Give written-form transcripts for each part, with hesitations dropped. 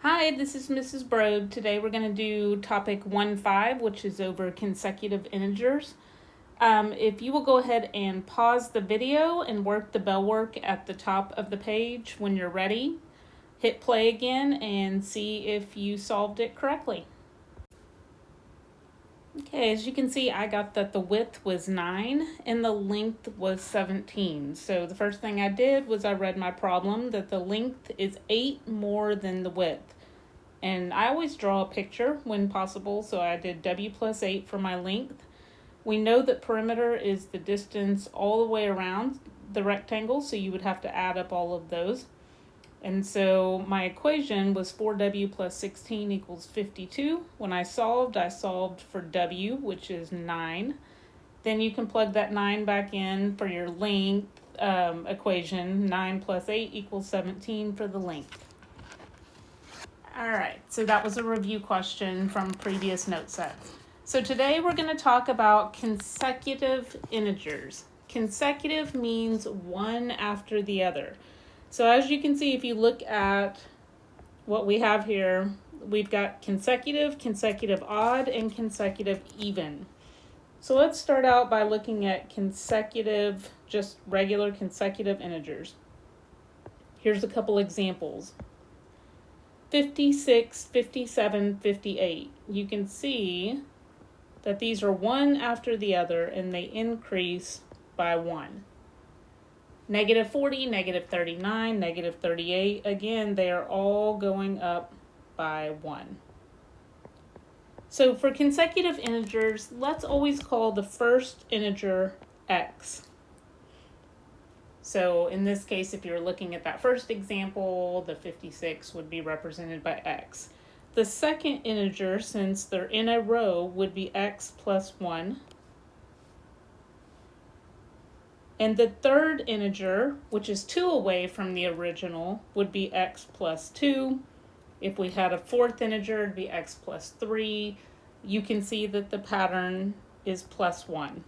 Hi, this is Mrs. Brode. Today we're going to do topic 1.5, which is over consecutive integers. If you will go ahead and pause the video and work the bell work at the top of the page when you're ready, hit play again and see if you solved it correctly. Okay, as you can see, I got that the width was 9 and the length was 17. So the first thing I did was I read my problem that the length is 8 more than the width. And I always draw a picture when possible, so I did W plus 8 for my length. We know that perimeter is the distance all the way around the rectangle, so you would have to add up all of those. And so my equation was 4W plus 16 equals 52. When I solved for W, which is 9. Then you can plug that 9 back in for your length equation. 9 plus 8 equals 17 for the length. All right, so that was a review question from previous note sets. So today we're going to talk about consecutive integers. Consecutive means one after the other. So as you can see, if you look at what we have here, we've got consecutive, consecutive odd, and consecutive even. So let's start out by looking at consecutive, just regular consecutive integers. Here's a couple examples. 56, 57, 58. You can see that these are one after the other and they increase by 1. Negative 40, negative 39, negative 38. Again, they are all going up by 1. So for consecutive integers, let's always call the first integer x. So in this case, if you're looking at that first example, the 56 would be represented by x. The second integer, since they're in a row, would be x plus 1. And the third integer, which is 2 away from the original, would be x plus 2. If we had a fourth integer, it'd be x plus 3. You can see that the pattern is plus 1.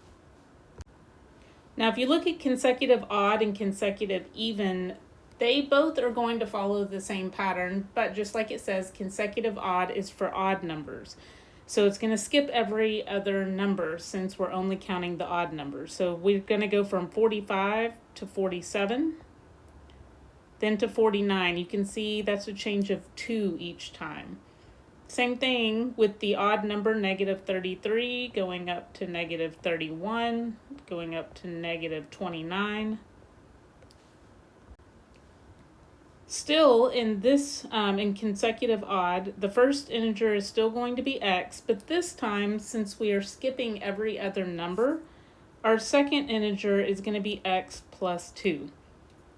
Now, if you look at consecutive odd and consecutive even, they both are going to follow the same pattern, but just like it says, consecutive odd is for odd numbers. So it's going to skip every other number since we're only counting the odd numbers. So we're going to go from 45 to 47, then to 49. You can see that's a change of 2 each time. Same thing with the odd number, negative 33, going up to negative 31, going up to negative 29. Still, in this, in consecutive odd, the first integer is still going to be x, but this time, since we are skipping every other number, our second integer is going to be x plus 2.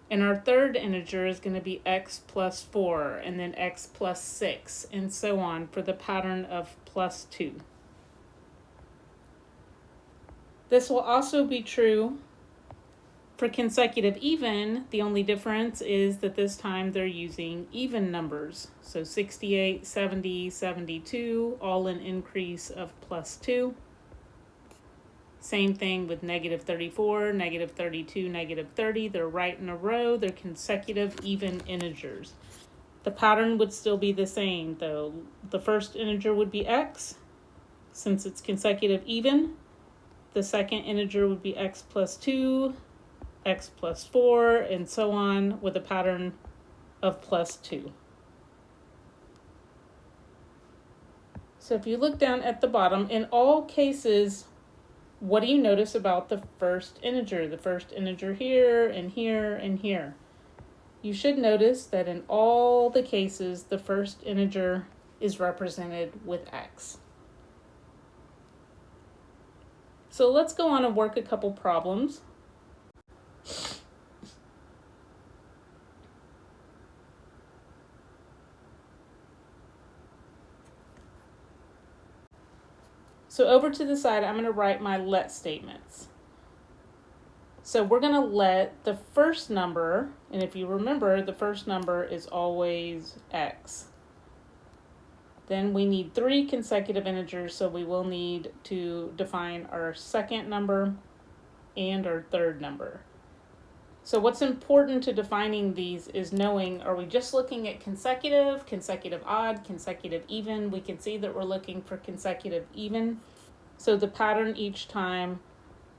And our third integer is going to be x plus 4, and then x plus 6, and so on for the pattern of plus 2. This will also be true for consecutive even. The only difference is that this time they're using even numbers. So 68, 70, 72, all an increase of plus 2. Same thing with negative 34, negative 32, negative 30. They're right in a row. They're consecutive even integers. The pattern would still be the same, though. The first integer would be x, since it's consecutive even. The second integer would be x plus 2, x plus 4, and so on, with a pattern of plus 2. So if you look down at the bottom, in all cases, what do you notice about the first integer? The first integer here, and here, and here. You should notice that in all the cases, the first integer is represented with x. So let's go on and work a couple problems. So over to the side, I'm going to write my let statements. So we're going to let the first number, and if you remember, the first number is always x. Then we need 3 consecutive integers, so we will need to define our second number and our third number. So what's important to defining these is knowing, are we just looking at consecutive, consecutive odd, consecutive even? We can see that we're looking for consecutive even. So the pattern each time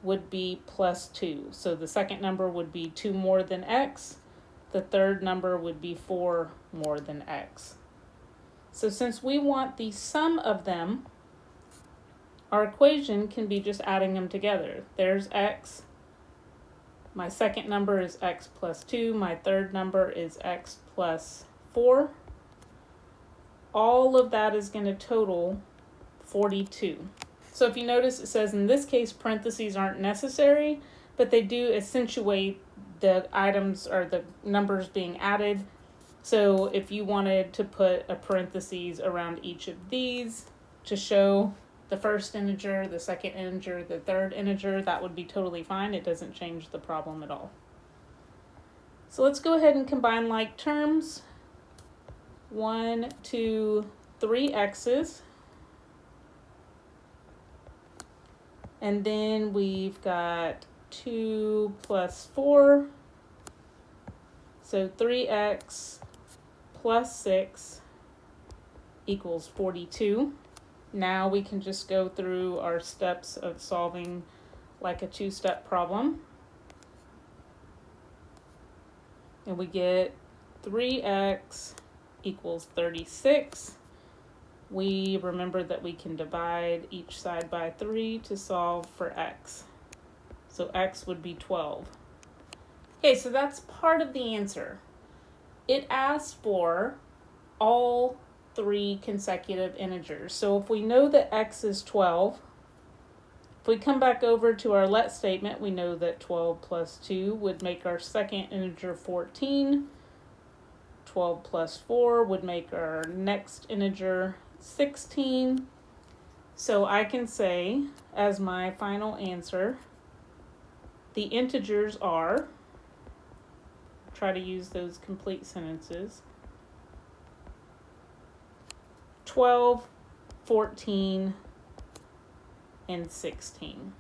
would be plus 2. So the second number would be 2 more than x. The third number would be 4 more than x. So since we want the sum of them, our equation can be just adding them together. There's x. My second number is x plus 2. My third number is x plus 4. All of that is going to total 42. So if you notice, it says in this case parentheses aren't necessary, but they do accentuate the items or the numbers being added. So if you wanted to put a parentheses around each of these to show the first integer, the second integer, the third integer, that would be totally fine. It doesn't change the problem at all. So let's go ahead and combine like terms. 1, 2, 3 x's. And then we've got 2 plus 4. So 3x plus 6 equals 42. Now we can just go through our steps of solving like a two-step problem. And we get 3x equals 36. We remember that we can divide each side by 3 to solve for x. So x would be 12. Okay, so that's part of the answer. It asks for all 3 consecutive integers. So if we know that x is 12, if we come back over to our let statement, we know that 12 plus 2 would make our second integer 14. 12 plus 4 would make our next integer 16. So I can say, as my final answer, the integers are, try to use those complete sentences, 12, 14, and 16.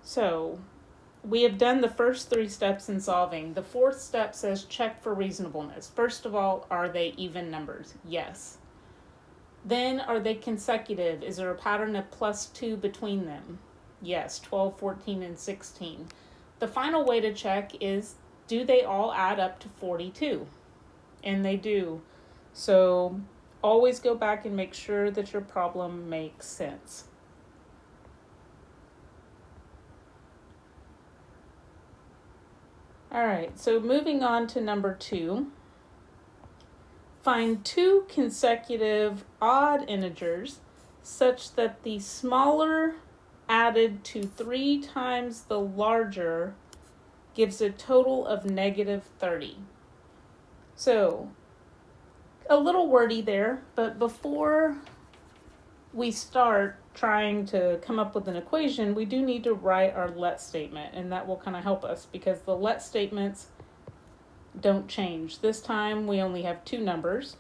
So we have done the first 3 steps in solving. The fourth step says check for reasonableness. First of all, are they even numbers? Yes. Then are they consecutive? Is there a pattern of plus 2 between them? Yes, 12, 14, and 16. The final way to check is, do they all add up to 42? And they do. So always go back and make sure that your problem makes sense. All right, so moving on to number 2. Find 2 consecutive odd integers such that the smaller added to 3 times the larger gives a total of negative 30. So a little wordy there, but before we start trying to come up with an equation, we do need to write our let statement, and that will kind of help us because the let statements don't change. This time we only have 2 numbers,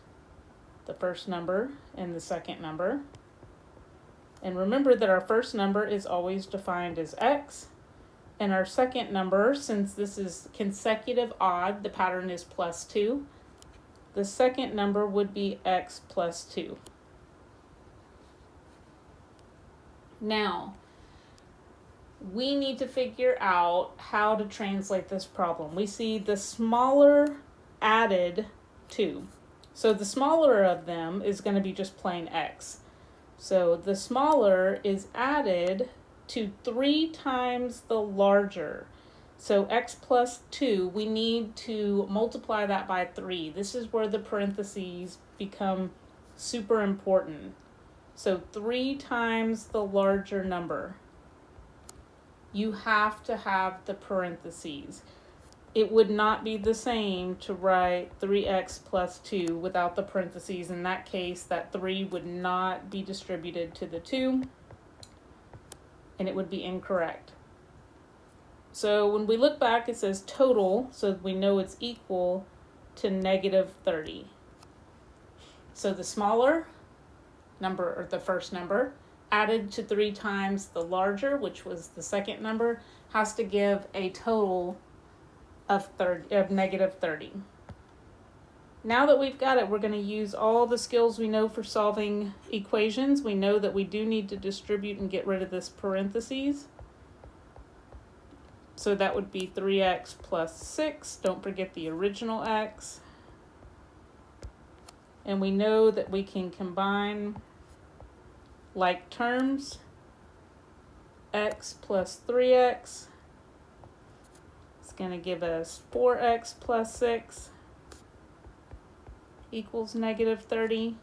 the first number and the second number. And remember that our first number is always defined as x, and our second number, since this is consecutive odd, the pattern is plus 2. The second number would be x plus 2. Now, we need to figure out how to translate this problem. We see the smaller added to. So the smaller of them is going to be just plain x. So the smaller is added to 3 times the larger. So x plus 2, we need to multiply that by 3. This is where the parentheses become super important. So 3 times the larger number. You have to have the parentheses. It would not be the same to write 3x plus 2 without the parentheses. In that case, that 3 would not be distributed to the 2, and it would be incorrect. So when we look back, it says total, so we know it's equal to negative 30. So the smaller number, or the first number, added to 3 times the larger, which was the second number, has to give a total of negative 30. Now that we've got it, we're going to use all the skills we know for solving equations. We know that we do need to distribute and get rid of this parentheses. So that would be 3x plus 6. Don't forget the original x. And we know that we can combine like terms. X plus 3x is going to give us 4x plus 6 equals negative 30.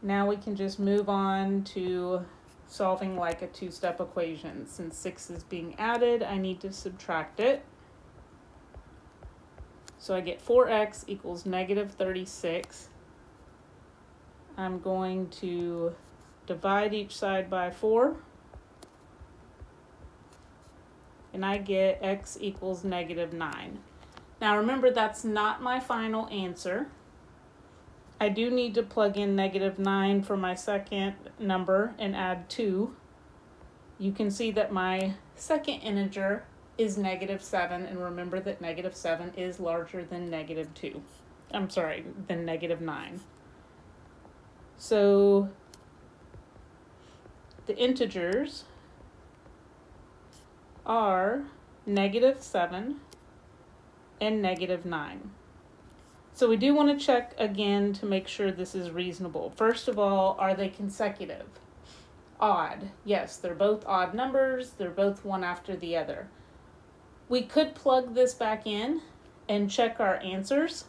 Now we can just move on to solving like a two-step equation. Since 6 is being added, I need to subtract it. So I get 4x equals negative 36. I'm going to divide each side by 4. And I get x equals negative 9. Now remember, that's not my final answer. I do need to plug in negative 9 for my second number and add 2. You can see that my second integer is negative 7, and remember that negative 7 is larger than negative 2. I'm sorry, than negative 9. So the integers are negative 7 and negative 9. So we do want to check again to make sure this is reasonable. First of all, are they consecutive? Odd. Yes, they're both odd numbers. They're both one after the other. We could plug this back in and check our answers.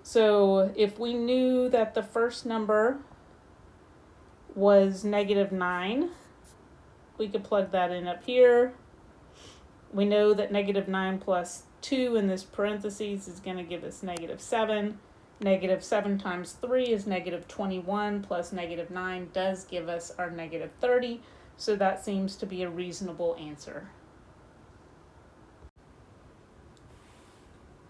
So if we knew that the first number was negative 9, we could plug that in up here. We know that negative 9 plus 2 in this parentheses is going to give us negative 7. Negative 7 times 3 is negative 21, plus negative 9 does give us our negative 30. So that seems to be a reasonable answer.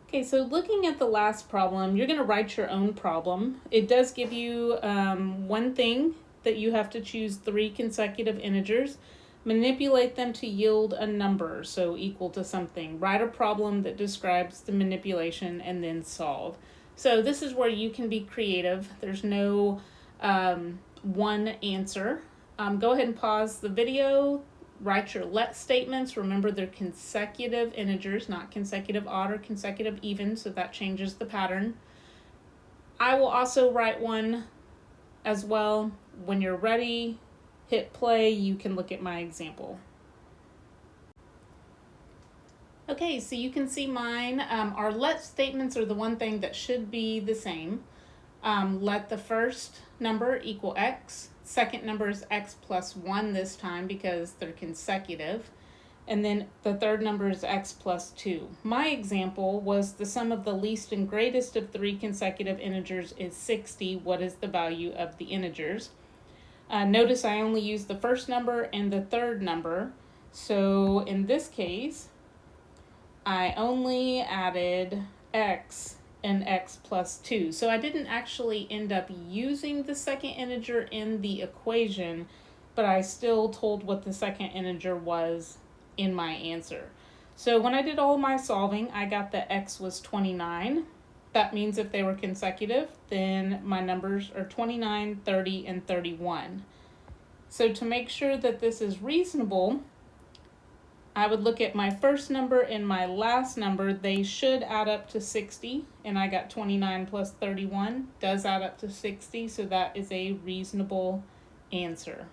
Okay, so looking at the last problem, you're going to write your own problem. It does give you one thing that you have to choose 3 consecutive integers. Manipulate them to yield a number, so equal to something. Write a problem that describes the manipulation and then solve. So this is where you can be creative. There's no one answer. Go ahead and pause the video. Write your let statements. Remember, they're consecutive integers, not consecutive odd or consecutive even, so that changes the pattern. I will also write one as well. When you're ready, hit play. You can look at my example. Okay, so you can see mine. Our let statements are the one thing that should be the same. Let the first number equal x. Second number is x plus 1 this time because they're consecutive. And then the third number is x plus 2. My example was the sum of the least and greatest of 3 consecutive integers is 60. What is the value of the integers? Notice I only used the first number and the third number. So in this case, I only added x and x plus 2. So I didn't actually end up using the second integer in the equation, but I still told what the second integer was in my answer. So when I did all my solving, I got that x was 29. That means if they were consecutive, then my numbers are 29, 30, and 31. So to make sure that this is reasonable, I would look at my first number and my last number. They should add up to 60, and I got 29 plus 31 does add up to 60, so that is a reasonable answer.